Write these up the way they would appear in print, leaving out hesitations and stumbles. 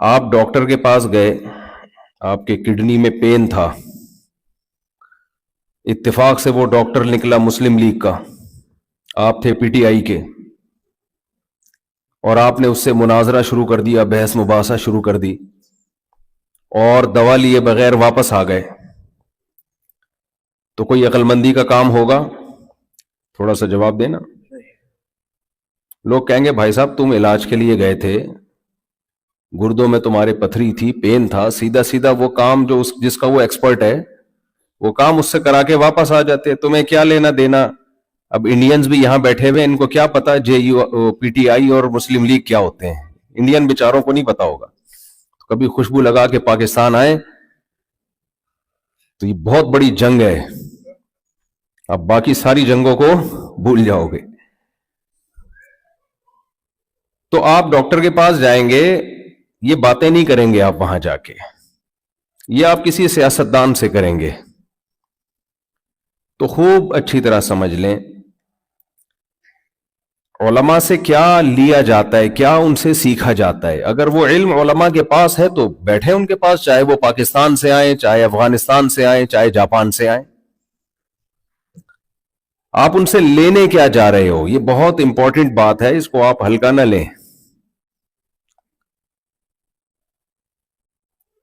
آپ ڈاکٹر کے پاس گئے، آپ کے کڈنی میں پین تھا، اتفاق سے وہ ڈاکٹر نکلا مسلم لیگ کا، آپ تھے پی ٹی آئی کے، اور آپ نے اس سے مناظرہ شروع کر دیا، بحث مباحثہ شروع کر دی، اور دوا لیے بغیر واپس آ گئے، تو کوئی عقل مندی کا کام ہوگا؟ تھوڑا سا جواب دینا۔ لوگ کہیں گے بھائی صاحب تم علاج کے لیے گئے تھے، گردوں میں تمہارے پتھری تھی، پین تھا، سیدھا سیدھا وہ کام جو جس کا وہ ایکسپرٹ ہے وہ کام اس سے کرا کے واپس آ جاتے، تمہیں کیا لینا دینا؟ اب انڈینز بھی یہاں بیٹھے ہوئے، ان کو کیا پتا جے یو پی ٹی آئی اور مسلم لیگ کیا ہوتے ہیں؟ انڈین بیچاروں کو نہیں پتا ہوگا۔ کبھی خوشبو لگا کے پاکستان آئے تو یہ بہت بڑی جنگ ہے، اب باقی ساری جنگوں کو بھول جاؤ گے۔ تو آپ ڈاکٹر کے پاس جائیں گے، یہ باتیں نہیں کریں گے آپ وہاں جا کے، یہ آپ کسی سیاستدان سے کریں گے۔ تو خوب اچھی طرح سمجھ لیں علماء سے کیا لیا جاتا ہے، کیا ان سے سیکھا جاتا ہے۔ اگر وہ علم علماء کے پاس ہے تو بیٹھے ان کے پاس، چاہے وہ پاکستان سے آئیں، چاہے افغانستان سے آئیں، چاہے جاپان سے آئیں۔ آپ ان سے لینے کیا جا رہے ہو، یہ بہت امپورٹنٹ بات ہے، اس کو آپ ہلکا نہ لیں۔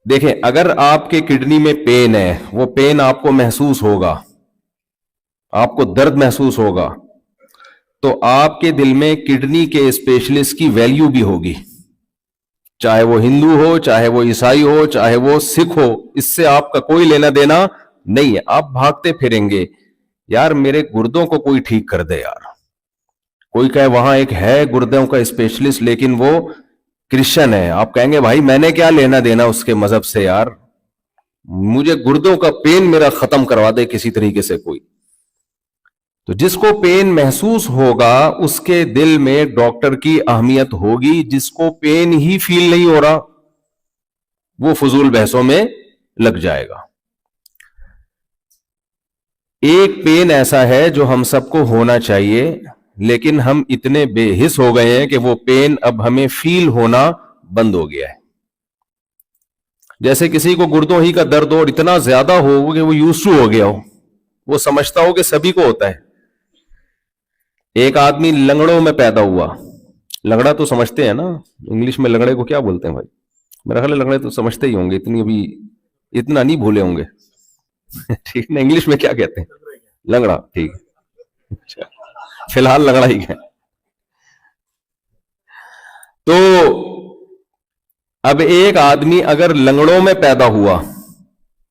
دیکھیں، اگر آپ کے کڈنی میں پین ہے، وہ پین آپ کو محسوس ہوگا، آپ کو درد محسوس ہوگا، تو آپ کے دل میں کڈنی کے اسپیشلسٹ کی ویلیو بھی ہوگی، چاہے وہ ہندو ہو، چاہے وہ عیسائی ہو، چاہے وہ سکھ ہو، اس سے آپ کا کوئی لینا دینا نہیں ہے۔ آپ بھاگتے پھریں گے، یار میرے گردوں کو کوئی ٹھیک کر دے یار۔ کوئی کہے وہاں ایک ہے گردوں کا اسپیشلسٹ لیکن وہ کرسچن ہے، آپ کہیں گے بھائی میں نے کیا لینا دینا اس کے مذہب سے یار، مجھے گردوں کا پین میرا ختم کروا دے کسی طریقے سے کوئی۔ تو جس کو پین محسوس ہوگا اس کے دل میں ڈاکٹر کی اہمیت ہوگی، جس کو پین ہی فیل نہیں ہو رہا وہ فضول بحثوں میں لگ جائے گا۔ ایک پین ایسا ہے جو ہم سب کو ہونا چاہیے، لیکن ہم اتنے بے حس ہو گئے ہیں کہ وہ پین اب ہمیں فیل ہونا بند ہو گیا ہے۔ جیسے کسی کو گردوں ہی کا درد ہو اور اتنا زیادہ ہو کہ وہ یوز ٹو ہو گیا ہو، وہ سمجھتا ہو کہ سبھی کو ہوتا ہے۔ ایک آدمی لنگڑوں میں پیدا ہوا، لنگڑا تو سمجھتے ہیں نا، انگلش میں لنگڑے کو کیا بولتے ہیں بھائی؟ میرا خیال ہے لنگڑے تو سمجھتے ہی ہوں گے، اتنا نہیں بھولے ہوں گے۔ ٹھیک نا، انگلش میں کیا کہتے ہیں؟ لنگڑا، ٹھیک ہے، فی الحال لنگڑا ہی ہے۔ تو اب ایک آدمی اگر لنگڑوں میں پیدا ہوا،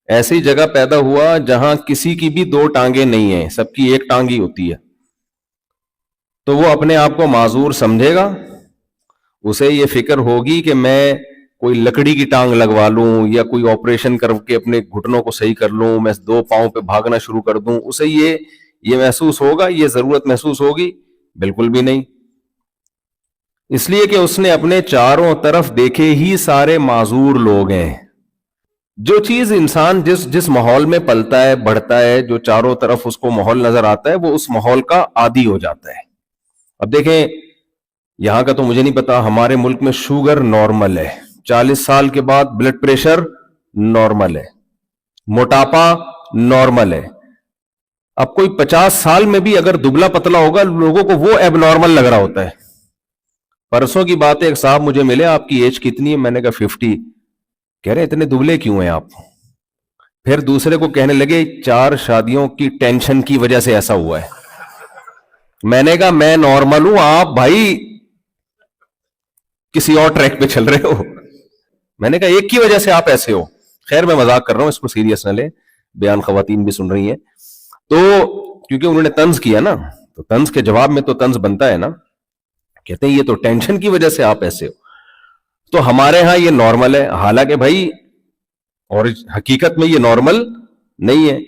ایسی جگہ پیدا ہوا جہاں کسی کی بھی دو ٹانگیں نہیں ہیں، سب کی ایک ٹانگ ہی ہوتی ہے، تو وہ اپنے آپ کو معذور سمجھے گا؟ اسے یہ فکر ہوگی کہ میں کوئی لکڑی کی ٹانگ لگوا لوں یا کوئی آپریشن کر کے اپنے گھٹنوں کو صحیح کر لوں، میں دو پاؤں پہ بھاگنا شروع کر دوں؟ اسے یہ محسوس ہوگا، یہ ضرورت محسوس ہوگی؟ بالکل بھی نہیں۔ اس لیے کہ اس نے اپنے چاروں طرف دیکھے ہی سارے معذور لوگ ہیں۔ جو چیز انسان جس ماحول میں پلتا ہے، بڑھتا ہے، جو چاروں طرف اس کو ماحول نظر آتا ہے، وہ اس ماحول کا عادی ہو جاتا ہے۔ اب دیکھیں، یہاں کا تو مجھے نہیں پتا، ہمارے ملک میں شوگر نارمل ہے، 40 سال کے بعد بلڈ پریشر نارمل ہے، موٹاپا نارمل ہے۔ اب کوئی 50 سال میں بھی اگر دبلا پتلا ہوگا، لوگوں کو وہ ایب نارمل لگ رہا ہوتا ہے۔ پرسوں کی بات ہے، ایک صاحب مجھے ملے، آپ کی ایج کتنی ہے؟ میں نے کہا 50۔ کہہ رہے اتنے دبلے کیوں ہیں آپ؟ پھر دوسرے کو کہنے لگے 4 شادیوں کی ٹینشن کی وجہ سے ایسا ہوا ہے۔ میں نے کہا میں نارمل ہوں، آپ بھائی کسی اور ٹریک پہ چل رہے ہو۔ میں نے کہا ایک کی وجہ سے آپ ایسے ہو۔ خیر میں مذاق کر رہا ہوں، اس کو سیریس نہ لیں، بیان خواتین بھی سن رہی ہیں۔ تو کیونکہ انہوں نے طنز کیا نا، تو طنز کے جواب میں تو طنز بنتا ہے نا، کہتے ہیں یہ تو ٹینشن کی وجہ سے آپ ایسے ہو۔ تو ہمارے ہاں یہ نارمل ہے، حالانکہ بھائی اور حقیقت میں یہ نارمل نہیں ہے۔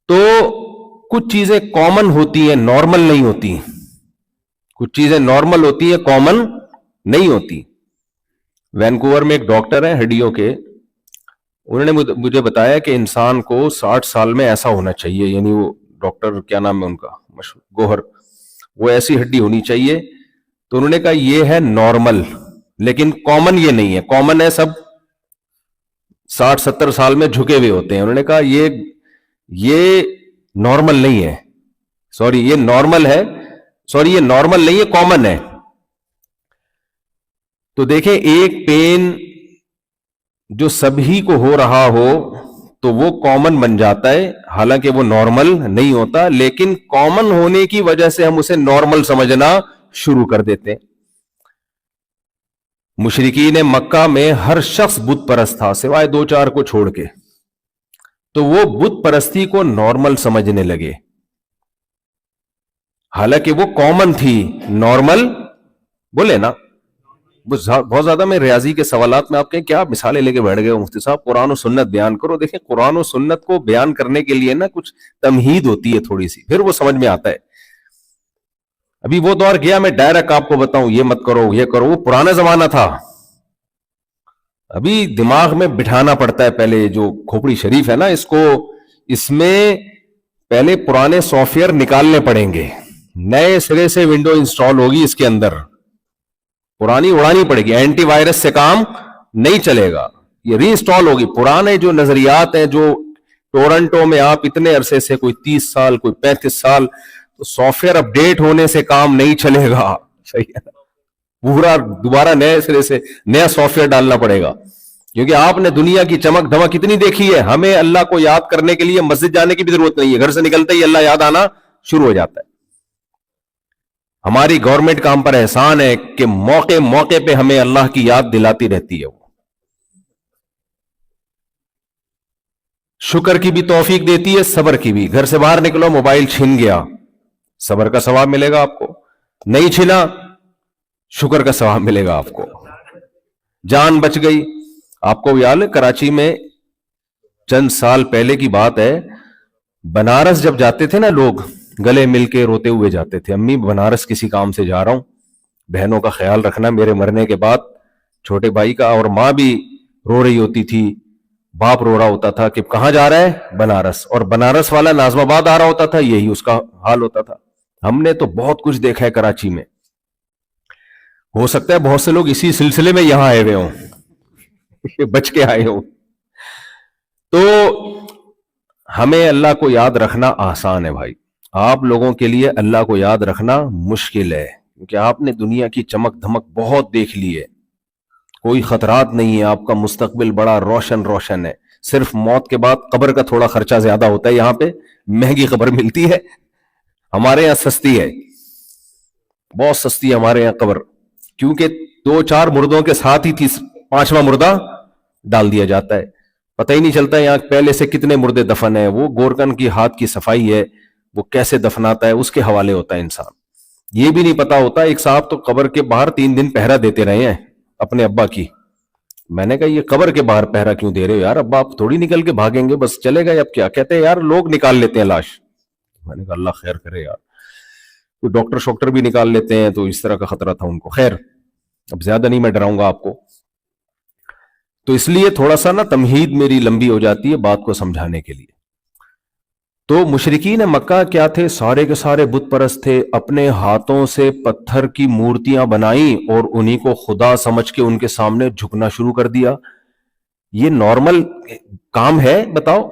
تو کچھ چیزیں کامن ہوتی ہیں، نارمل نہیں ہوتی۔ کچھ چیزیں نارمل ہوتی ہیں، کامن نہیں ہوتی۔ وینکوور میں ایک ڈاکٹر ہیں ہڈیوں کے، انہوں نے مجھے بتایا کہ انسان کو 60 سال میں ایسا ہونا چاہیے، یعنی وہ ڈاکٹر کیا نام ہے ان کا، مشہور گوہر، وہ ایسی ہڈی ہونی چاہیے۔ تو انہوں نے کہا یہ ہے نارمل، لیکن کامن یہ نہیں ہے. کامن ہے سب 60-70 سال میں جھکے ہوئے ہوتے ہیں. انہوں نے کہا یہ نارمل نہیں ہے, سوری یہ نارمل ہے, سوری یہ نارمل نہیں ہے, کامن ہے. تو دیکھیں ایک پین جو سبھی کو ہو رہا ہو تو وہ کامن بن جاتا ہے, حالانکہ وہ نارمل نہیں ہوتا, لیکن کامن ہونے کی وجہ سے ہم اسے نارمل سمجھنا شروع کر دیتے ہیں. مشرکین مکہ میں ہر شخص بت پرست تھا سوائے 2-4 کو چھوڑ کے, تو وہ بت پرستی کو نارمل سمجھنے لگے, حالانکہ وہ کامن تھی. نارمل بولے نا, بہت زیادہ میں ریاضی کے سوالات میں آپ کہیں کیا مثالیں لے کے بیٹھ گئے ہو مفتی صاحب, قرآن و سنت بیان کرو. دیکھیں قرآن و سنت کو بیان کرنے کے لیے نا کچھ تمہید ہوتی ہے تھوڑی سی, پھر وہ سمجھ میں آتا ہے. ابھی وہ دور گیا, میں ڈائریکٹ آپ کو بتاؤں یہ مت کرو یہ کرو, وہ پرانا زمانہ تھا. ابھی دماغ میں بٹھانا پڑتا ہے, پہلے جو کھوپڑی شریف ہے نا اس میں پہلے پرانے سافٹ ویئر نکالنے پڑیں گے, نئے سرے سے ونڈو انسٹال ہوگی اس کے اندر, پرانی اڑانی پڑے گی, اینٹی وائرس سے کام نہیں چلے گا, یہ ری انسٹال ہوگی. پرانے جو نظریات ہیں جو ٹورنٹو میں آپ اتنے عرصے سے, کوئی 30 سال کوئی 35 سال, تو سافٹ ویئر اپڈیٹ ہونے سے کام نہیں چلے گا. صحیح ہے, پورا دوبارہ نئے سرے سے نیا سافٹ ویئر ڈالنا پڑے گا, کیونکہ آپ نے دنیا کی چمک دھمک اتنی دیکھی ہے. ہمیں اللہ کو یاد کرنے کے لیے مسجد جانے کی بھی ضرورت نہیں ہے, گھر سے نکلتے ہی اللہ یاد آنا شروع ہو جاتا ہے. ہماری گورنمنٹ کا ہم پر احسان ہے کہ موقع موقع پہ ہمیں اللہ کی یاد دلاتی رہتی ہے. وہ شکر کی بھی توفیق دیتی ہے, صبر کی بھی. گھر سے باہر نکلو, موبائل چھن گیا, صبر کا ثواب ملے گا آپ کو. نہیں چھنا, شکر کا ثواب ملے گا آپ کو. جان بچ گئی. آپ کو یاد ہے کراچی میں چند سال پہلے کی بات ہے, بنارس جب جاتے تھے نا لوگ, گلے مل کے روتے ہوئے جاتے تھے, امی بنارس کسی کام سے جا رہا ہوں, بہنوں کا خیال رکھنا میرے مرنے کے بعد, چھوٹے بھائی کا, اور ماں بھی رو رہی ہوتی تھی, باپ رو رہا ہوتا تھا کہ کہاں جا رہا ہے, بنارس. اور بنارس والا ناظم آباد آ رہا ہوتا تھا, یہی اس کا حال ہوتا تھا. ہم نے تو بہت کچھ دیکھا ہے کراچی میں. ہو سکتا ہے بہت سے لوگ اسی سلسلے میں یہاں آئے ہوئے ہوں, بچ کے آئے ہوں. تو ہمیں اللہ کو یاد رکھنا آسان ہے بھائی, آپ لوگوں کے لیے اللہ کو یاد رکھنا مشکل ہے, کیونکہ آپ نے دنیا کی چمک دھمک بہت دیکھ لی ہے. کوئی خطرات نہیں ہے, آپ کا مستقبل بڑا روشن ہے. صرف موت کے بعد قبر کا تھوڑا خرچہ زیادہ ہوتا ہے, یہاں پہ مہنگی قبر ملتی ہے, ہمارے یہاں سستی ہے, بہت سستی ہے ہمارے یہاں قبر, کیونکہ 2-4 مردوں کے ساتھ ہی 5واں مردہ ڈال دیا جاتا ہے. پتہ ہی نہیں چلتا یہاں پہلے سے کتنے مردے دفن ہیں. وہ گورکن کی ہاتھ کی صفائی ہے, وہ کیسے دفناتا ہے اس کے حوالے ہوتا ہے انسان. یہ بھی نہیں پتا ہوتا. ایک صاحب تو قبر کے باہر 3 دن پہرا دیتے رہے ہیں اپنے ابا کی. میں نے کہا یہ قبر کے باہر پہرا کیوں دے رہے ہو یار, ابا آپ تھوڑی نکل کے بھاگیں گے, بس چلے گئے اب کیا. کہتے ہیں یار لوگ نکال لیتے ہیں لاش. میں نے کہا اللہ خیر کرے یار, کوئی ڈاکٹر شوکٹر بھی نکال لیتے ہیں, تو اس طرح کا خطرہ تھا ان کو. خیر اب زیادہ نہیں میں ڈراؤں گا آپ کو, تو اس لیے تھوڑا سا نا تمہید میری لمبی ہو جاتی ہے بات کو سمجھانے کے لیے. تو مشرکین مکہ کیا تھے, سارے کے سارے بت پرست تھے, اپنے ہاتھوں سے پتھر کی مورتیاں بنائیں اور انہی کو خدا سمجھ کے ان کے سامنے جھکنا شروع کر دیا. یہ نارمل کام ہے بتاؤ,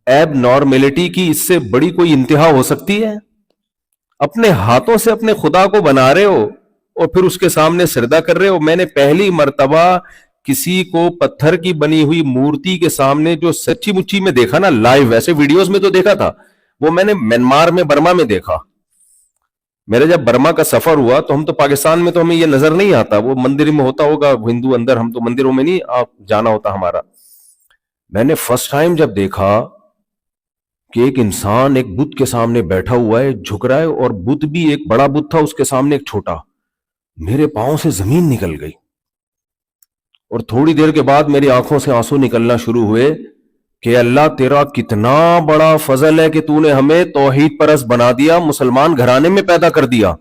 ایب نارملٹی کی اس سے بڑی کوئی انتہا ہو سکتی ہے؟ اپنے ہاتھوں سے اپنے خدا کو بنا رہے ہو اور پھر اس کے سامنے سجدہ کر رہے ہو. میں نے پہلی مرتبہ کسی کو پتھر کی بنی ہوئی مورتی کے سامنے جو سچی مچی میں دیکھا نا لائیو, ویسے ویڈیوز میں تو دیکھا تھا, وہ میں نے میانمار میں برما میں دیکھا. میرا جب برما کا سفر ہوا تو ہم تو پاکستان میں تو ہمیں یہ نظر نہیں آتا, وہ مندر میں ہوتا ہوگا ہندو اندر, ہم تو مندروں میں نہیں جانا ہوتا ہمارا. میں نے فرسٹ ٹائم جب دیکھا کہ ایک انسان ایک بت کے سامنے بیٹھا ہوا ہے, جھک رہا ہے, اور بت بھی ایک بڑا بت تھا, اس کے سامنے ایک چھوٹا. میرے پاؤں سے زمین نکل گئی, اور تھوڑی دیر کے بعد میری آنکھوں سے آنسو نکلنا شروع ہوئے کہ اللہ تیرا کتنا بڑا فضل ہے کہ تو نے ہمیں توحید پرست بنا دیا, مسلمان گھرانے میں پیدا کر دیا.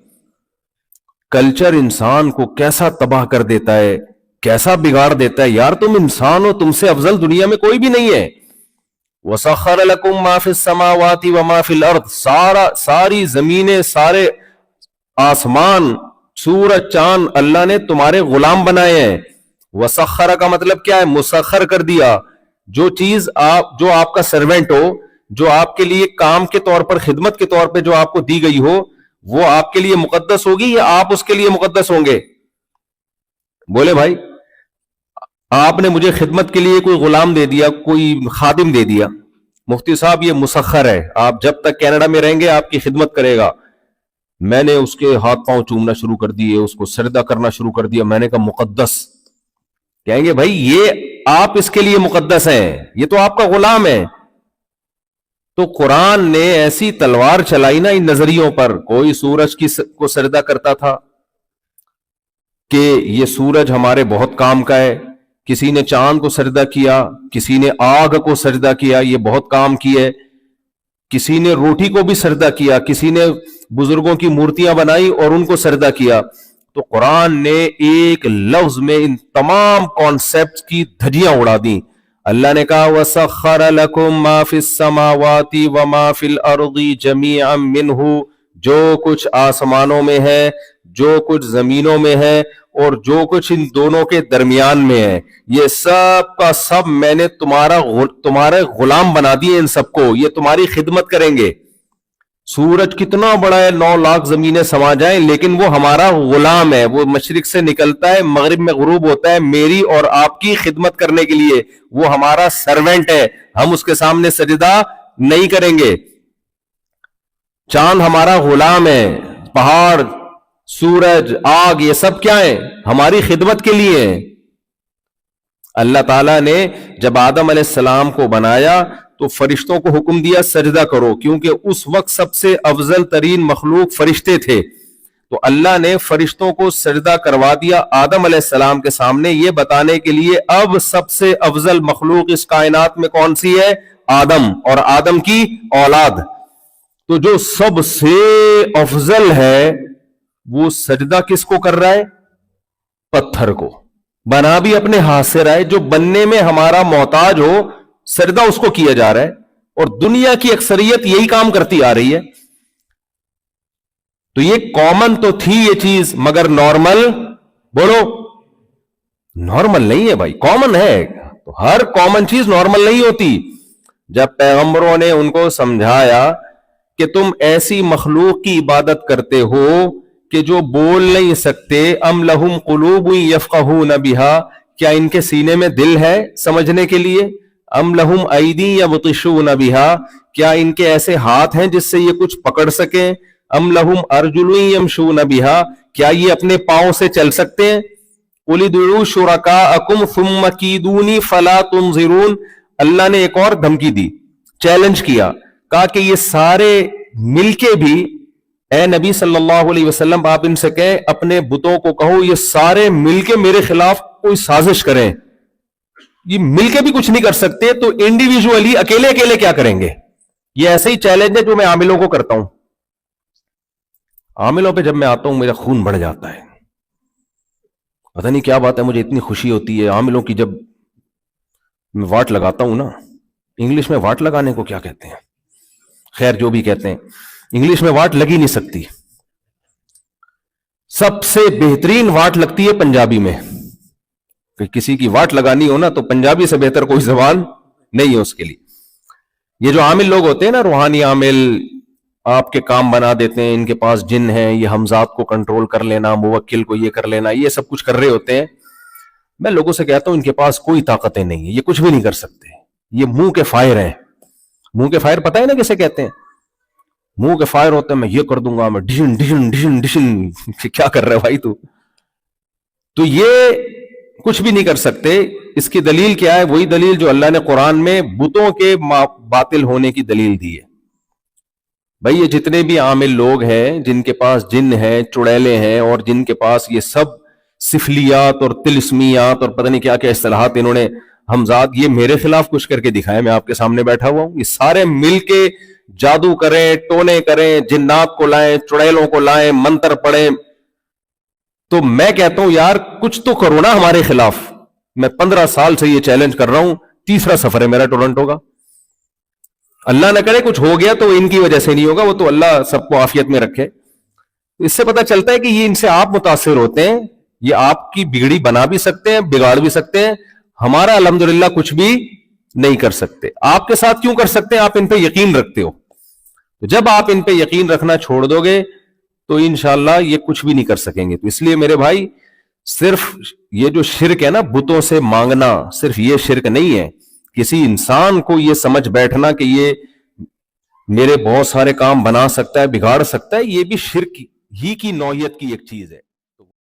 کلچر انسان کو کیسا تباہ کر دیتا ہے, کیسا بگاڑ دیتا ہے. یار تم انسان ہو, تم سے افضل دنیا میں کوئی بھی نہیں ہے. وَسَخَّرَ لَكُم مَا فِي السَّمَاوَاتِ وَمَا فِي الْأَرْضِ, ساری زمینیں, سارے آسمان سورج چاند اللہ نے تمہارے غلام بنائے ہیں. وسخر کا مطلب کیا ہے؟ مسخر کر دیا. جو چیز جو آپ کا سرونٹ ہو، جو آپ کے لیے کام کے طور پر، خدمت کے طور پہ جو آپ کو دی گئی ہو، وہ آپ کے لیے مقدس ہوگی یا آپ اس کے لیے مقدس ہوں گے؟ بولے بھائی. آپ نے مجھے خدمت کے لیے کوئی غلام دے دیا، کوئی خادم دے دیا، مفتی صاحب یہ مسخر ہے، آپ جب تک کینیڈا میں رہیں گے آپ کی خدمت کرے گا. میں نے اس کے ہاتھ پاؤں چومنا شروع کر دیے، اس کو سجدہ کرنا شروع کر دیا. میں نے کہا مقدس. کہیں گے بھائی یہ آپ اس کے لیے مقدس ہیں، یہ تو آپ کا غلام ہے. تو قرآن نے ایسی تلوار چلائی نا ان نظریوں پر. کوئی سورج کو سجدہ کرتا تھا کہ یہ سورج ہمارے بہت کام کا ہے، کسی نے چاند کو سجدہ کیا، کسی نے آگ کو سجدہ کیا، یہ بہت کام کی ہے، کسی نے روٹی کو بھی سجدہ کیا، کسی نے بزرگوں کی مورتیاں بنائی اور ان کو سجدہ کیا. تو قرآن نے ایک لفظ میں ان تمام کانسیپٹ کی دھجیاں اڑا دی. اللہ نے کہا وَسَخَّرَ لَكُم مَا فِي السَّمَاوَاتِ وَمَا فِي الْأَرْضِ جَمِيعًا مِّنْهُ، جو کچھ آسمانوں میں ہے، جو کچھ زمینوں میں ہے، اور جو کچھ ان دونوں کے درمیان میں ہے، یہ سب کا سب میں نے تمہارے غلام بنا دیے. ان سب کو یہ تمہاری خدمت کریں گے. سورج کتنا بڑا ہے، 9 لاکھ زمینیں سما جائیں، لیکن وہ ہمارا غلام ہے. وہ مشرق سے نکلتا ہے، مغرب میں غروب ہوتا ہے، میری اور آپ کی خدمت کرنے کے لیے. وہ ہمارا سرونٹ ہے، ہم اس کے سامنے سجدہ نہیں کریں گے. چاند ہمارا غلام ہے، پہاڑ، سورج، آگ، یہ سب کیا ہیں؟ ہماری خدمت کے لیے ہیں. اللہ تعالیٰ نے جب آدم علیہ السلام کو بنایا تو فرشتوں کو حکم دیا سجدہ کرو، کیونکہ اس وقت سب سے افضل ترین مخلوق فرشتے تھے. تو اللہ نے فرشتوں کو سجدہ کروا دیا آدم علیہ السلام کے سامنے، یہ بتانے کے لیے اب سب سے افضل مخلوق اس کائنات میں کون سی ہے؟ آدم اور آدم کی اولاد. تو جو سب سے افضل ہے وہ سجدہ کس کو کر رہا ہے؟ پتھر کو. بنا بھی اپنے ہاتھ سے رہا ہے، جو بننے میں ہمارا محتاج ہو سجدہ اس کو کیا جا رہا ہے. اور دنیا کی اکثریت یہی کام کرتی آ رہی ہے. تو یہ کامن تو تھی یہ چیز، مگر نارمل، بولو نارمل نہیں ہے بھائی. کامن ہے تو ہر کامن چیز نارمل نہیں ہوتی. جب پیغمبروں نے ان کو سمجھایا کہ تم ایسی مخلوق کی عبادت کرتے ہو کہ جو بول نہیں سکتے، ام لہم قلوب یفقہون بہا، کیا ان کے سینے میں دل ہے سمجھنے کے لیے؟ ام لہم ایدی یبطشون بہا، کیا ان کے ایسے ہاتھ ہیں جس سے یہ کچھ پکڑ سکیں؟ ام لہم ارجل یمشون بہا، کیا یہ اپنے پاؤں سے چل سکتے ہیں؟ قل ادعوا شرکاءکم ثم کیدونی فلا تنظرون. اللہ نے ایک اور دھمکی دی، چیلنج کیا، کہا کہ یہ سارے مل کے بھی، اے نبی صلی اللہ علیہ وسلم آپ ان سے کہیں اپنے بتوں کو کہو یہ سارے مل کے میرے خلاف کوئی سازش کریں. یہ مل کے بھی کچھ نہیں کر سکتے تو انڈیویجولی اکیلے اکیلے کیا کریں گے؟ یہ ایسے ہی چیلنج ہے جو میں عاملوں کو کرتا ہوں. عاملوں پہ جب میں آتا ہوں میرا خون بڑھ جاتا ہے، پتہ نہیں کیا بات ہے، مجھے اتنی خوشی ہوتی ہے عاملوں کی. جب میں واٹ لگاتا ہوں نا، انگلش میں واٹ لگانے کو کیا کہتے ہیں؟ خیر جو بھی کہتے ہیں، انگلش میں واٹ لگی نہیں سکتی. سب سے بہترین واٹ لگتی ہے پنجابی میں. کہ کسی کی واٹ لگانی ہو نا تو پنجابی سے بہتر کوئی زبان نہیں ہے اس کے لیے. یہ جو عامل لوگ ہوتے ہیں نا، روحانی عامل، آپ کے کام بنا دیتے ہیں، ان کے پاس جن ہیں، یہ حمزات کو کنٹرول کر لینا، موکل کو یہ کر لینا، یہ سب کچھ کر رہے ہوتے ہیں. میں لوگوں سے کہتا ہوں ان کے پاس کوئی طاقتیں نہیں ہیں، یہ کچھ بھی نہیں کر سکتے، یہ منہ کے فائر ہیں. منہ کے فائر پتہ ہے نا کیسے کہتے ہیں؟ منہ کے فائر ہوتے ہیں، میں یہ کر دوں گا، میں ڈشن ڈشن ڈشن ڈشن. کیا کر رہے بھائی تو یہ کچھ بھی نہیں کر سکتے. اس کی دلیل کیا ہے؟ وہی دلیل جو اللہ نے قرآن میں بتوں کے باطل ہونے کی دلیل دی ہے. بھائی یہ جتنے بھی عامل لوگ ہیں جن کے پاس جن ہیں، چڑیلے ہیں، اور جن کے پاس یہ سب سفلیات اور تلسمیات اور پتہ نہیں کیا کیا اصطلاحات انہوں نے حمزات، یہ میرے خلاف کچھ کر کے دکھائے. میں آپ کے سامنے بیٹھا ہوا ہوں، یہ سارے مل کے جادو کریں، ٹونے کریں، جنات کو لائیں، چڑیلوں کو لائیں، منتر پڑھیں. تو میں کہتا ہوں یار کچھ تو کرو نا ہمارے خلاف. میں 15 سال سے یہ چیلنج کر رہا ہوں، تیسرا سفر ہے میرا ٹورنٹو کا. اللہ نہ کرے کچھ ہو گیا تو ان کی وجہ سے نہیں ہوگا، وہ تو اللہ سب کو عافیت میں رکھے. تو اس سے پتا چلتا ہے کہ یہ ان سے آپ متاثر ہوتے ہیں, یہ آپ کی بگڑی بنا بھی سکتے ہیں, بگاڑ بھی سکتے ہیں, ہمارا الحمدللہ کچھ بھی نہیں کر سکتے. آپ کے ساتھ کیوں کر سکتے ہیں؟ آپ ان پہ یقین رکھتے ہو. تو جب آپ ان پہ یقین رکھنا چھوڑ دو گے تو انشاءاللہ یہ کچھ بھی نہیں کر سکیں گے. تو اس لیے میرے بھائی, صرف یہ جو شرک ہے نا, بتوں سے مانگنا, صرف یہ شرک نہیں ہے. کسی انسان کو یہ سمجھ بیٹھنا کہ یہ میرے بہت سارے کام بنا سکتا ہے, بگاڑ سکتا ہے, یہ بھی شرک ہی کی نوعیت کی ایک چیز ہے.